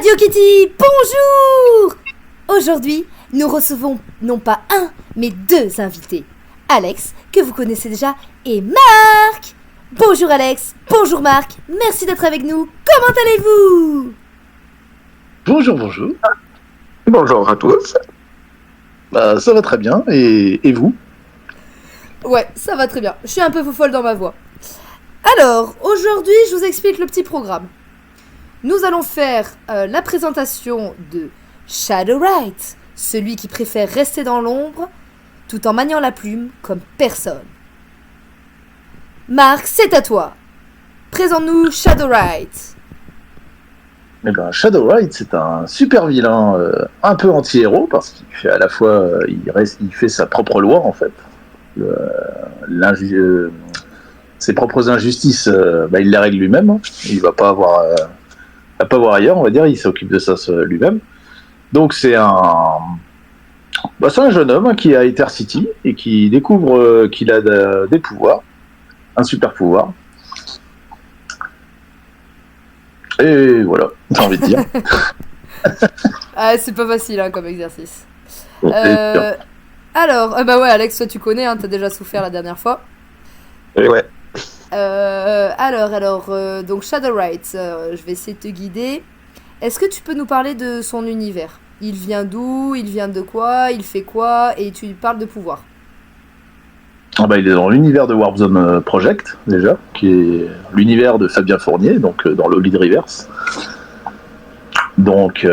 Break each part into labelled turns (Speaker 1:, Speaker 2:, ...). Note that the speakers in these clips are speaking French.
Speaker 1: Radio Kitty, bonjour! Aujourd'hui, nous recevons non pas un, mais deux invités. Alex, que vous connaissez déjà, et Marc! Bonjour Alex, bonjour Marc, merci d'être avec nous, comment allez-vous?
Speaker 2: Bonjour, bonjour.
Speaker 3: Bonjour à tous.
Speaker 2: Bah, ça va très bien, et vous?
Speaker 1: Ouais, ça va très bien, je suis un peu folle dans ma voix. Alors, aujourd'hui, je vous explique le petit programme. Nous allons faire la présentation de Shadowwright, celui qui préfère rester dans l'ombre tout en maniant la plume comme personne. Marc, c'est à toi. Présente-nous Shadowwright.
Speaker 2: Eh ben, Shadowwright, c'est un super vilain, un peu anti-héros, parce qu'il fait à la fois, il fait sa propre loi, en fait. Ses propres injustices, il les règle lui-même. Hein. Il va pas avoir ailleurs, on va dire. Il s'occupe de ça lui-même. Donc c'est un jeune homme qui est à Ether City et qui découvre qu'il a des pouvoirs, un super pouvoir. Et voilà, j'ai envie de dire.
Speaker 1: Ah, c'est pas facile comme exercice.
Speaker 2: Bon,
Speaker 1: Alors, ouais, Alex, toi tu connais, hein, t'as déjà souffert la dernière fois.
Speaker 3: Ouais.
Speaker 1: Donc Shadowwright, je vais essayer de te guider. Est-ce que tu peux nous parler de son univers? Il vient d'où? Il vient de quoi? Il fait quoi? Et tu parles de pouvoir.
Speaker 2: Il est dans l'univers de Warp Zone Project, déjà, qui est l'univers de Fabien Fournier, donc dans l'Holid Reverse. Donc,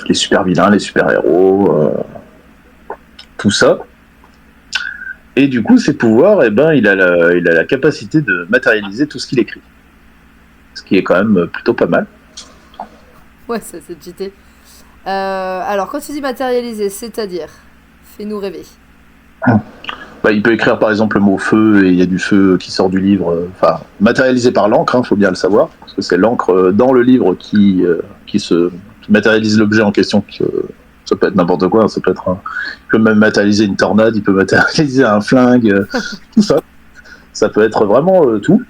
Speaker 2: les super vilains, les super héros, tout ça. Et du coup, ses pouvoirs, il a la capacité de matérialiser tout ce qu'il écrit. Ce qui est quand même plutôt pas mal.
Speaker 1: Ouais, ça c'est cheaté. Alors, quand tu dis matérialiser, c'est-à-dire, fais-nous rêver.
Speaker 2: Il peut écrire par exemple le mot feu et il y a du feu qui sort du livre. Matérialisé par l'encre, faut bien le savoir, parce que c'est l'encre dans le livre qui matérialise l'objet en question. Ça peut être n'importe quoi, ça peut être il peut même matérialiser une tornade, il peut matérialiser un flingue, tout ça. Ça peut être vraiment tout.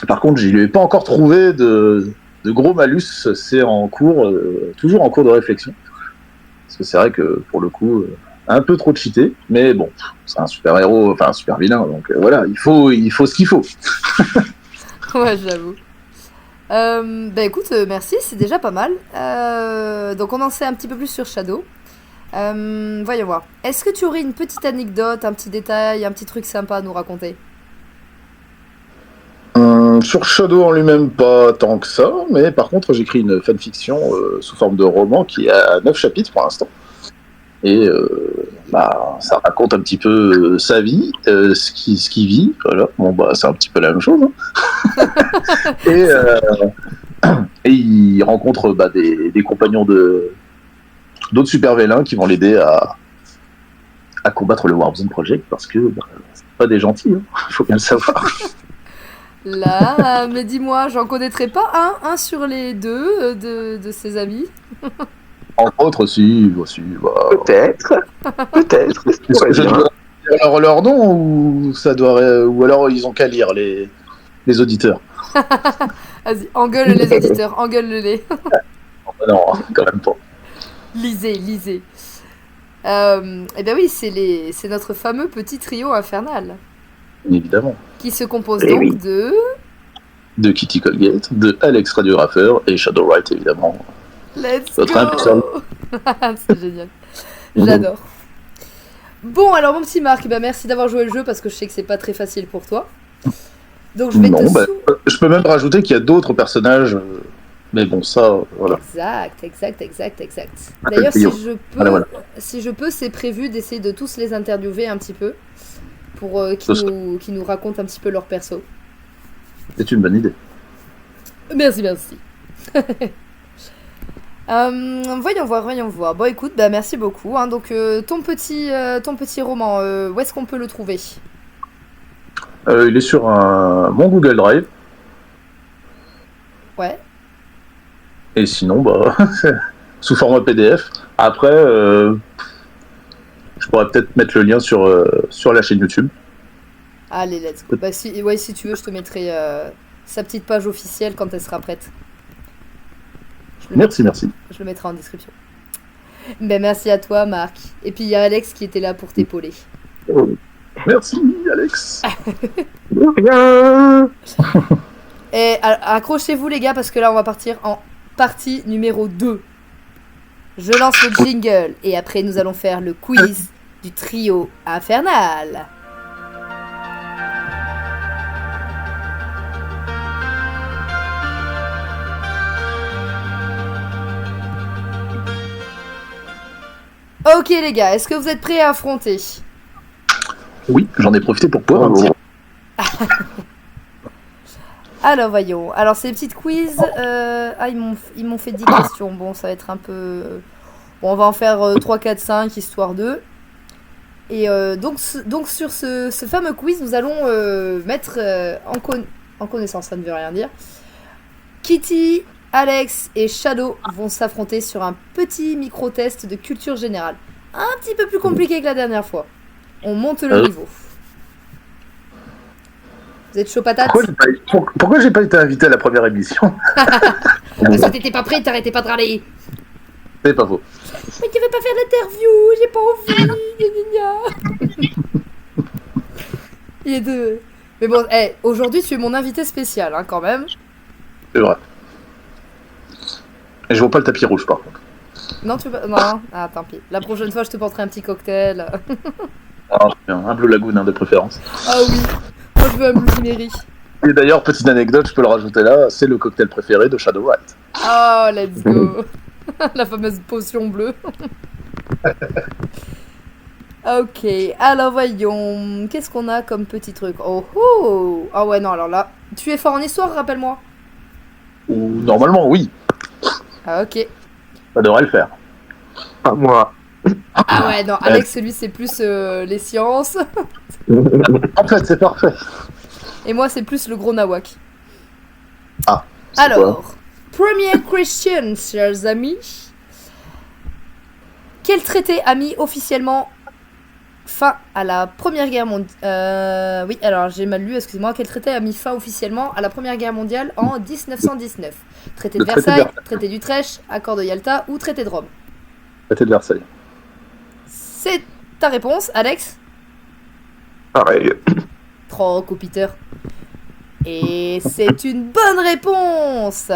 Speaker 2: Par contre, je ne lui ai pas encore trouvé de gros malus, c'est en cours, toujours en cours de réflexion. Parce que c'est vrai que pour le coup, un peu trop cheaté, mais bon, c'est un super héros, enfin un super vilain, donc voilà, il faut ce qu'il faut.
Speaker 1: Ouais, j'avoue. Écoute, merci, c'est déjà pas mal. Donc on en sait un petit peu plus sur Shadow. Voyons voir. Est-ce que tu aurais une petite anecdote, un petit détail, un petit truc sympa à nous raconter?
Speaker 2: Sur Shadow en lui-même, pas tant que ça, mais par contre, j'écris une fanfiction sous forme de roman qui a 9 chapitres pour l'instant. Et ça raconte un petit peu sa vie, ce qu'il vit. Voilà. C'est un petit peu la même chose. Hein. Et il rencontre des compagnons d'autres super vilains qui vont l'aider à combattre le Warp Zone Project parce que c'est pas des gentils, hein. Faut bien le savoir.
Speaker 1: Là, mais dis-moi, j'en connaîtrais pas un sur les deux de ses amis.
Speaker 2: Entre autres, si.
Speaker 3: Peut-être.
Speaker 2: Je dois dire leur nom ou alors ils ont qu'à lire les auditeurs.
Speaker 1: Vas-y, engueule les auditeurs, engueule-les.
Speaker 2: Non, quand même pas.
Speaker 1: Lisez. Eh bien oui, c'est notre fameux petit trio infernal.
Speaker 2: Évidemment.
Speaker 1: Qui se compose donc
Speaker 2: de Kitty Colgate, de Alex Radiographeur et Shadowwright, évidemment.
Speaker 1: Let's go. C'est génial. J'adore. Bon, alors mon petit Marc, merci d'avoir joué le jeu parce que je sais que c'est pas très facile pour toi. Donc je vais
Speaker 2: je peux même rajouter qu'il y a d'autres personnages, mais bon, ça, voilà.
Speaker 1: Exact. D'ailleurs, si je peux, c'est prévu d'essayer de tous les interviewer un petit peu pour qu'ils nous racontent un petit peu leur perso.
Speaker 2: C'est une bonne idée.
Speaker 1: Merci. Voyons voir. Bon, écoute, merci beaucoup. Hein. Donc, ton petit roman, où est-ce qu'on peut le trouver?
Speaker 2: Il est sur mon Google Drive.
Speaker 1: Ouais.
Speaker 2: Et sinon, sous format PDF. Après, je pourrais peut-être mettre le lien sur la chaîne YouTube.
Speaker 1: Allez, let's go. Si tu veux, je te mettrai sa petite page officielle quand elle sera prête.
Speaker 2: Merci.
Speaker 1: Je le mettrai en description. Ben, merci à toi, Marc. Et puis, il y a Alex qui était là pour t'épauler.
Speaker 2: Merci, Alex.
Speaker 3: Rien.
Speaker 1: Et accrochez-vous, les gars, parce que là, on va partir en partie numéro 2. Je lance le jingle et après, nous allons faire le quiz du trio infernal. Ok les gars, est-ce que vous êtes prêts à affronter?
Speaker 2: Oui, j'en ai profité pour pouvoir un petit.
Speaker 1: Alors voyons, alors ces petites quiz, ils m'ont fait 10 questions, bon ça va être un peu... Bon, on va en faire 3, 4, 5, histoire de... Et donc sur ce fameux quiz, nous allons mettre en connaissance, ça ne veut rien dire. Kitty, Alex et Shadow vont s'affronter sur un petit micro-test de culture générale. Un petit peu plus compliqué que la dernière fois. On monte le niveau. Vous êtes chaud patate?
Speaker 2: Pourquoi j'ai pas été invité à la première émission?
Speaker 1: Parce que t'étais pas prêt, t'arrêtais pas de râler.
Speaker 2: C'est pas faux.
Speaker 1: Mais tu veux pas faire l'interview? J'ai pas envie. Gna, gna, gna. Il est deux. Mais bon, aujourd'hui tu es mon invité spécial, hein, quand même.
Speaker 2: C'est vrai. Et je vois pas le tapis rouge par contre.
Speaker 1: Non, tu veux pas... Non, ah tant pis. La prochaine fois, je te porterai un petit cocktail.
Speaker 2: Un Blue Lagoon de préférence.
Speaker 1: Ah oui, moi je veux un Blue Mary.
Speaker 2: Et d'ailleurs, petite anecdote, je peux le rajouter là, c'est le cocktail préféré de Shadow White.
Speaker 1: Oh, let's go. La fameuse potion bleue. Ok, alors voyons. Qu'est-ce qu'on a comme petit truc? Oh oh. Ah ouais, non, alors là. Tu es fort en histoire, rappelle-moi.
Speaker 2: Ou normalement, oui.
Speaker 1: Ah ok.
Speaker 2: Ça devrait le faire.
Speaker 3: Pas moi.
Speaker 1: Ah ouais, non, Alex, lui, c'est plus les sciences.
Speaker 2: En fait, c'est parfait.
Speaker 1: Et moi, c'est plus le gros nawak.
Speaker 2: Ah.
Speaker 1: Alors, première question, chers amis. Quel traité a mis officiellement fin à la Première Guerre mondiale? Oui, alors j'ai mal lu, excusez-moi. Quel traité a mis fin officiellement à la Première Guerre mondiale en 1919? Traité de Versailles, traité d'Utrecht, accord de Yalta ou traité de Rome?
Speaker 2: Traité de Versailles.
Speaker 1: C'est ta réponse, Alex?
Speaker 3: Pareil.
Speaker 1: Trop, Peter. Et c'est une bonne réponse!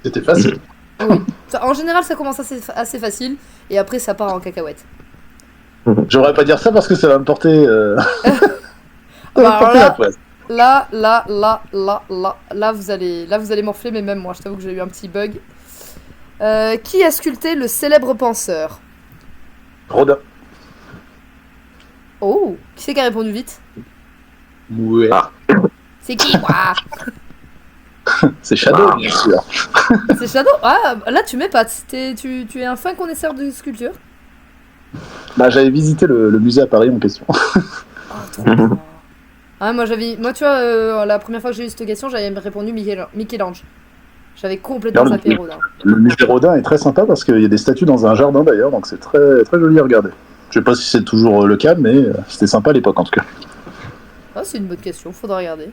Speaker 2: C'était facile.
Speaker 1: Oui. En général, ça commence assez facile, et après, ça part en cacahuète.
Speaker 2: J'aurais pas dire ça parce que ça va me porter.
Speaker 1: Alors là, vous allez morfler, mais même moi, je t'avoue que j'ai eu un petit bug. Qui a sculpté le célèbre penseur?
Speaker 2: Rodin.
Speaker 1: Oh, qui c'est qui a répondu vite?
Speaker 2: Ouais. Ah.
Speaker 1: C'est qui, moi?
Speaker 2: C'est Shadow, bien sûr.
Speaker 1: C'est Shadow? Ah, là, tu m'épates. Tu es un fin connaisseur de sculpture.
Speaker 2: Bah, j'avais visité le musée à Paris en question.
Speaker 1: Oh, trop bien. Ah, moi, tu vois, la première fois que j'ai eu cette question, j'avais répondu Michel-Ange. J'avais complètement zappé Rodin.
Speaker 2: Le musée Rodin est très sympa parce qu'il y a des statues dans un jardin d'ailleurs, donc c'est très, très joli à regarder. Je sais pas si c'est toujours le cas, mais c'était sympa à l'époque en tout cas.
Speaker 1: Ah, c'est une bonne question, faudra regarder.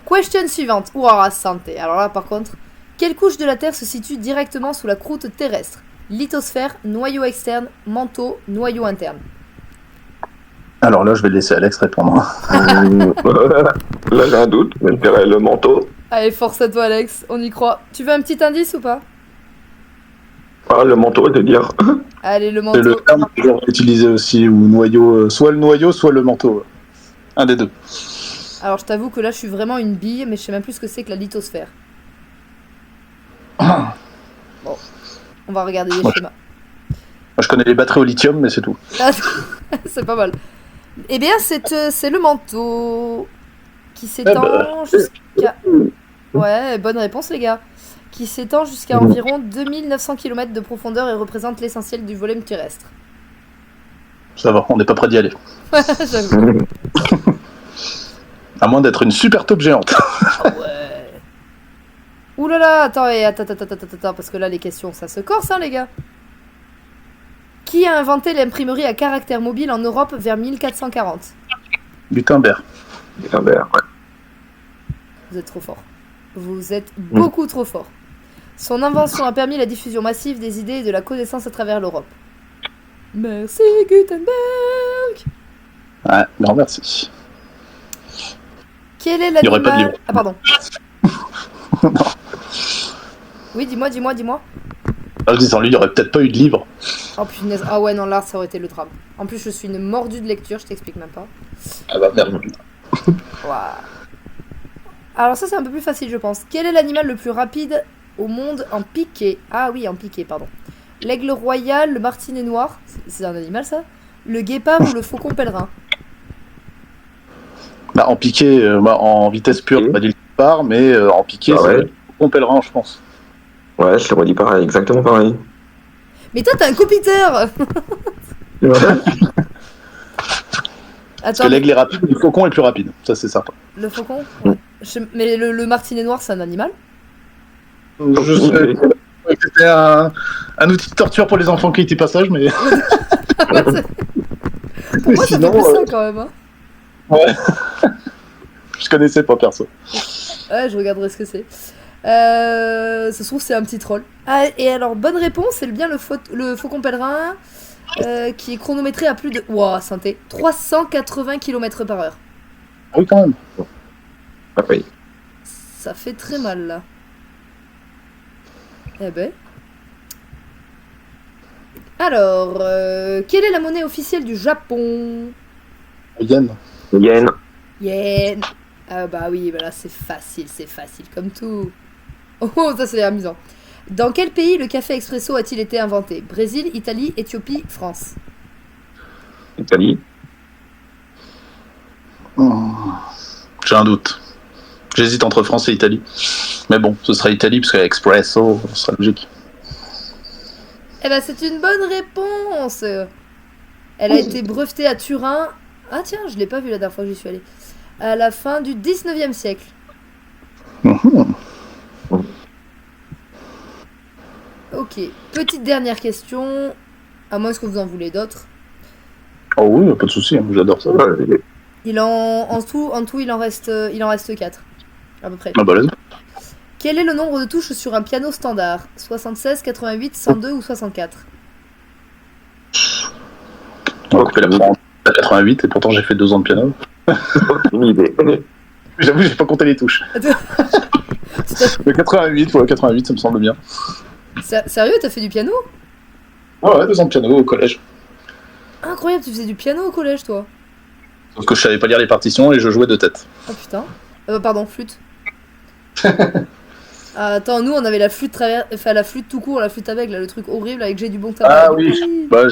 Speaker 1: Question suivante. Ouah, santé. Alors là, par contre, quelle couche de la Terre se situe directement sous la croûte terrestre? Lithosphère, noyau externe, manteau, noyau interne.
Speaker 2: Alors là, je vais laisser Alex répondre.
Speaker 3: Là, j'ai un doute, mais je dirais le manteau.
Speaker 1: Allez, force à toi, Alex, on y croit. Tu veux un petit indice ou pas?
Speaker 3: Ah, le manteau, de dire.
Speaker 1: Allez, le manteau.
Speaker 2: C'est le terme que j'ai utilisé aussi, ou noyau, soit le noyau, soit le manteau. Un des deux.
Speaker 1: Alors, je t'avoue que là, je suis vraiment une bille, mais je sais même plus ce que c'est que la lithosphère. Bon, on va regarder les schémas.
Speaker 2: Moi, je connais les batteries au lithium, mais c'est tout.
Speaker 1: C'est pas mal. Eh bien, c'est le manteau qui s'étend jusqu'à... Ouais, bonne réponse, les gars. Qui s'étend jusqu'à environ 2900 km de profondeur et représente l'essentiel du volume terrestre.
Speaker 2: Ça va, on n'est pas près d'y aller.
Speaker 1: J'avoue.
Speaker 2: À moins d'être une super taupe géante.
Speaker 1: Ouais. Ouh là là, attends, parce que là, les questions, ça se corse, hein, les gars. Qui a inventé l'imprimerie à caractère mobile en Europe vers 1440?
Speaker 2: Gutenberg.
Speaker 3: Gutenberg, ouais.
Speaker 1: Vous êtes trop fort. Vous êtes beaucoup trop fort. Son invention a permis la diffusion massive des idées et de la connaissance à travers l'Europe. Merci Gutenberg.
Speaker 2: Ouais, grand merci.
Speaker 1: Quel est
Speaker 2: Il y aurait pas de
Speaker 1: l'animal...
Speaker 2: livre.
Speaker 1: Ah pardon.
Speaker 2: Non.
Speaker 1: Oui, dis-moi.
Speaker 2: Ah, je dis, sans lui, il n'y aurait peut-être pas eu de livre.
Speaker 1: Oh punaise, ah ouais, non, là, ça aurait été le drame. En plus, je suis une mordue de lecture, je t'explique même pas.
Speaker 2: Ah bah merde.
Speaker 1: Ouah. Alors ça, c'est un peu plus facile, je pense. Quel est l'animal le plus rapide au monde en piqué? Ah oui, en piqué, pardon. L'aigle royal, le martinet noir, c'est un animal ça? Le guépard ou le faucon pèlerin?
Speaker 2: Bah, en piqué, en vitesse pure,
Speaker 3: Ok.
Speaker 2: pas dit le départ, mais en piqué,
Speaker 3: Ah ouais.
Speaker 2: c'est bon pèlerin, je pense.
Speaker 3: Ouais, je t'aurais dit pareil, exactement pareil.
Speaker 1: Mais toi, t'as un copiteur.
Speaker 3: Ouais.
Speaker 2: Parce
Speaker 1: Attends,
Speaker 2: que l'aigle est rapide, le faucon est plus rapide. Ça, c'est certain.
Speaker 1: le faucon ouais. Mais le martinet noir, c'est un animal?
Speaker 2: Je sais que c'était un outil de torture pour les enfants qui étaient passage, mais.
Speaker 1: Pour moi, ça fait plus ça quand même. Hein.
Speaker 2: Ouais. Je connaissais pas perso.
Speaker 1: Ouais, je regarderai ce que c'est. Ça se trouve, c'est un petit troll. Ah, et alors, bonne réponse, c'est bien le faucon pèlerin qui est chronométré à plus de. Ouah, synthé. 380 km/h.
Speaker 2: Oui, quand même.
Speaker 3: Ah oui.
Speaker 1: Ça fait très mal là. Eh ben. Alors, quelle est la monnaie officielle du Japon?
Speaker 2: Yen.
Speaker 3: Yen.
Speaker 1: Yen. Ah bah oui, voilà, c'est facile comme tout. Oh, ça c'est amusant. Dans quel pays le café expresso a-t-il été inventé? Brésil, Italie, Éthiopie, France.
Speaker 3: Italie.
Speaker 2: J'ai un doute. J'hésite entre France et Italie. Mais bon, ce sera Italie, parce que Expresso, ce sera logique.
Speaker 1: Eh ben, c'est une bonne réponse. Elle a été brevetée à Turin. Ah tiens, je l'ai pas vu la dernière fois que j'y suis allée. À la fin du 19e siècle. Ok, petite dernière question. À moins que vous en voulez d'autres.
Speaker 2: Oh oui, pas de souci, j'adore ça.
Speaker 3: Ouais,
Speaker 1: Il en tout, il en reste 4. À peu près.
Speaker 2: Ah bah là,
Speaker 1: Quel est le nombre de touches sur un piano standard? 76, 88, 102 ou 64?
Speaker 2: on va couper la France à 88, et pourtant j'ai fait 2 ans de piano.
Speaker 3: aucune idée.
Speaker 2: J'avoue, j'ai pas compté les touches. Mais 88, ouais, 88, ça me semble bien.
Speaker 1: Sérieux, t'as fait du piano?
Speaker 2: Ouais, 2 ans de piano au collège.
Speaker 1: Incroyable, tu faisais du piano au collège, toi.
Speaker 2: Sauf que je savais pas lire les partitions et je jouais de tête.
Speaker 1: Oh putain. Pardon, flûte. Attends, nous on avait la flûte enfin la flûte tout court, la flûte avec, là, le truc horrible avec j'ai du bon tabac.
Speaker 2: Ah oui, bah,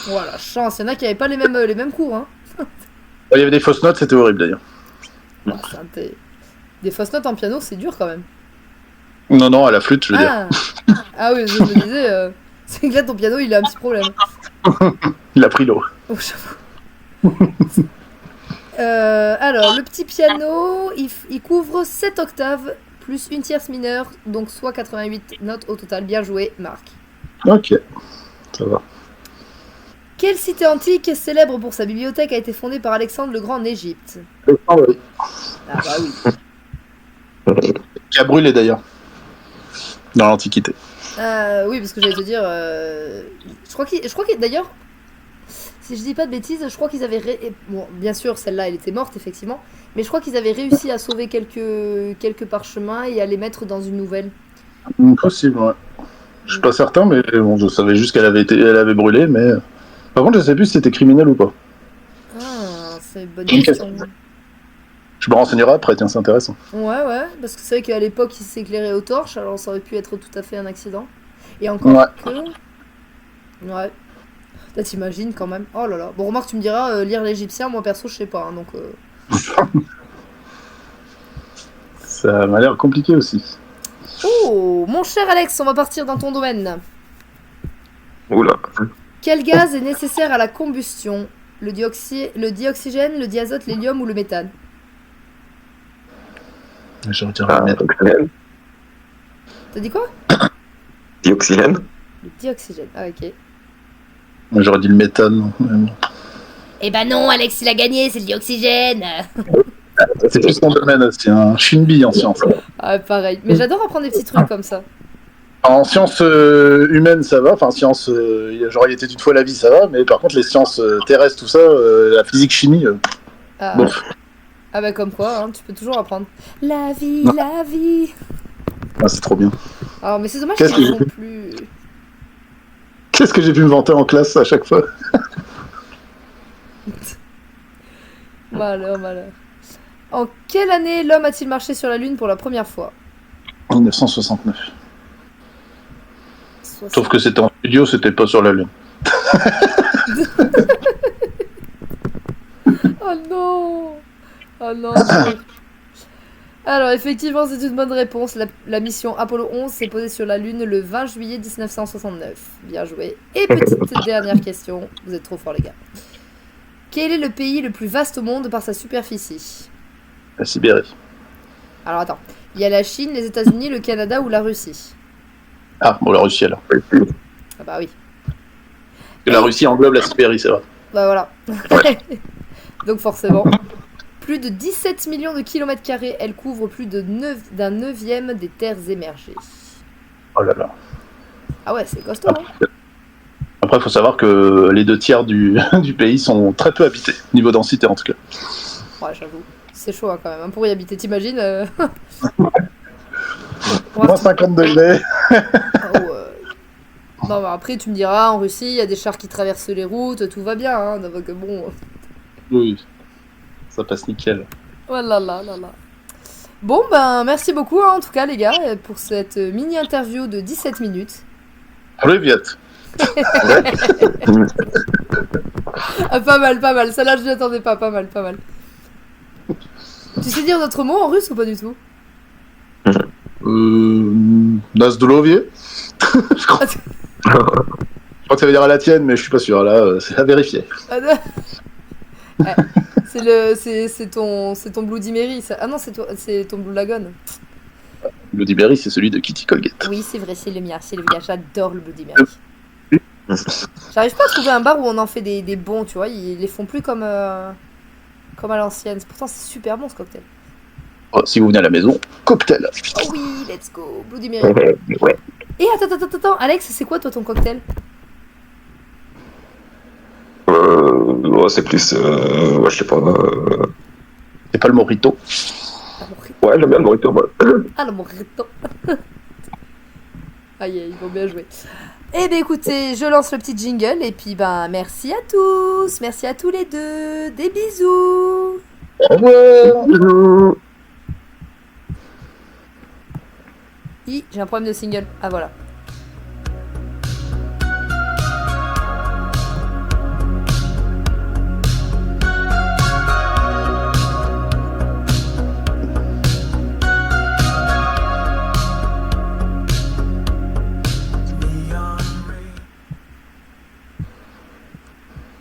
Speaker 1: Oh la chance, il y en a qui avaient pas les mêmes cours, hein.
Speaker 2: il y avait des fausses notes, c'était horrible d'ailleurs.
Speaker 1: Ah, des fausses notes en piano, c'est dur quand même.
Speaker 2: Non, à la flûte, je veux dire.
Speaker 1: Ah oui, je me disais, c'est que là ton piano il a un petit problème.
Speaker 2: Il a pris l'eau.
Speaker 1: Oh, j'avoue. Alors, le petit piano, il couvre 7 octaves plus une tierce mineure, donc soit 88 notes au total. Bien joué, Marc.
Speaker 2: Ok, ça va.
Speaker 1: Quelle cité antique célèbre pour sa bibliothèque a été fondée par Alexandre le Grand en Égypte? Ah bah oui.
Speaker 2: Qui a brûlé d'ailleurs. Dans l'Antiquité.
Speaker 1: Oui, parce que j'allais te dire, je crois qu'il d'ailleurs, si je dis pas de bêtises, je crois qu'ils avaient bon, bien sûr, celle-là, elle était morte effectivement, mais je crois qu'ils avaient réussi à sauver quelques parchemins et à les mettre dans une nouvelle.
Speaker 2: Possible, ouais. Je suis pas certain, mais bon, je savais juste elle avait brûlé, mais. Par contre, je sais plus si c'était criminel ou pas.
Speaker 1: Ah, c'est une bonne
Speaker 2: Une
Speaker 1: question.
Speaker 2: Je me renseignerai après, tiens, c'est intéressant.
Speaker 1: Ouais, parce que c'est vrai qu'à l'époque, il s'éclairait aux torches, alors ça aurait pu être tout à fait un accident. Et encore que... Ouais. Là, t'imagines quand même. Oh là là. Bon, remarque, tu me diras, lire l'égyptien, moi perso, je sais pas, hein, donc...
Speaker 2: Ça m'a l'air compliqué aussi.
Speaker 1: Oh, mon cher Alex, on va partir dans ton domaine.
Speaker 3: Oula.
Speaker 1: Quel gaz est nécessaire à la combustion? Le dioxygène, le diazote, l'hélium ou le méthane?
Speaker 2: Je retire
Speaker 3: Ah,
Speaker 2: la
Speaker 3: oxygène.
Speaker 1: T'as dit quoi?
Speaker 3: Dioxygène.
Speaker 1: Le dioxygène, ah ok.
Speaker 2: Moi, j'aurais dit le méthane.
Speaker 1: Eh ben non, Alex, il a gagné, c'est le dioxygène.
Speaker 2: C'est plus mon domaine aussi, hein. Je suis une bille en sciences.
Speaker 1: Ah, pareil. Mais j'adore apprendre des petits trucs comme ça.
Speaker 2: En sciences humaines, ça va. Enfin, sciences, genre, il était une fois la vie, ça va. Mais par contre, les sciences terrestres, tout ça, la physique, chimie,
Speaker 1: Ah,
Speaker 2: bof.
Speaker 1: ah bah comme quoi, hein, tu peux toujours apprendre. La vie,
Speaker 2: Non.
Speaker 1: la vie.
Speaker 2: Ah, c'est trop bien.
Speaker 1: Alors, mais c'est dommage
Speaker 2: Qu'est-ce
Speaker 1: qu'ils
Speaker 2: que
Speaker 1: ne font plus.
Speaker 2: Qu'est-ce que j'ai pu me vanter en classe à chaque fois?
Speaker 1: Malheur, malheur. En quelle année l'homme a-t-il marché sur la Lune pour la première fois?
Speaker 2: 1969. Sauf que c'était en studio, c'était pas sur la Lune.
Speaker 1: Oh non! Oh non! Dieu. Alors, effectivement, c'est une bonne réponse. La mission Apollo 11 s'est posée sur la Lune le 20 juillet 1969. Bien joué. Et petite dernière question. Vous êtes trop forts, les gars. Quel est le pays le plus vaste au monde par sa superficie?
Speaker 2: La Sibérie.
Speaker 1: Alors, attends. Il y a la Chine, les États-Unis, le Canada ou la Russie?
Speaker 2: Ah, bon, la Russie, alors.
Speaker 1: Ah bah oui.
Speaker 2: La Russie englobe la Sibérie, c'est vrai.
Speaker 1: Bah voilà. Donc forcément, plus de 17 millions de kilomètres carrés, elle couvre plus d'un neuvième des terres émergées.
Speaker 2: Oh là là.
Speaker 1: Ah ouais, c'est costaud, hein.
Speaker 2: Après, il faut savoir que les 2 tiers du pays sont très peu habités, niveau densité en tout cas.
Speaker 1: Ouais, j'avoue. C'est chaud hein, quand même, hein, pour y habiter, t'imagines
Speaker 2: Moins 50 degrés.
Speaker 1: Oh, non, mais après, tu me diras, en Russie, il y a des chars qui traversent les routes, tout va bien, hein, donc bon...
Speaker 2: Oui, ça passe nickel.
Speaker 1: Oh là là là là. Bon, ben, merci beaucoup, hein, en tout cas, les gars, pour cette mini-interview de 17 minutes.
Speaker 2: Oui, Viet.
Speaker 1: Ah, pas mal, pas mal. Celle-là, je n'y attendais pas. Pas mal, pas mal. Tu sais dire d'autres mots en russe ou pas du tout?
Speaker 2: Nazdoulovie. Je crois que ça veut dire à la tienne, mais je suis pas sûr. Là, c'est à vérifier.
Speaker 1: Ah, non. Ouais, c'est ton Bloody Mary. Ça. Ah non, c'est ton Blue Lagoon.
Speaker 2: Bloody Mary, c'est celui de Kitty Colgate.
Speaker 1: Oui, c'est vrai, c'est le mien. C'est le mien. J'adore le Bloody Mary. J'arrive pas à trouver un bar où on en fait des bons, tu vois. Ils les font plus comme à l'ancienne. Pourtant, c'est super bon ce cocktail.
Speaker 2: Oh, si vous venez à la maison, cocktail.
Speaker 1: Oh oui, let's go. Bloody Mary.
Speaker 3: Ouais.
Speaker 1: Et attends. Alex, c'est quoi toi ton cocktail?
Speaker 3: Ouais, c'est plus. Ouais, je sais pas.
Speaker 2: C'est pas le mojito.
Speaker 1: Ah, mon rito.
Speaker 3: Ouais, j'aime bien le mojito, moi.
Speaker 1: Ah, le morito. Aïe, aïe, ils vont bien jouer. Eh bien, écoutez, je lance le petit jingle et puis, ben, merci à tous. Merci à tous les deux. Des bisous.
Speaker 2: Au revoir.
Speaker 1: J'ai un problème de single. Ah, voilà.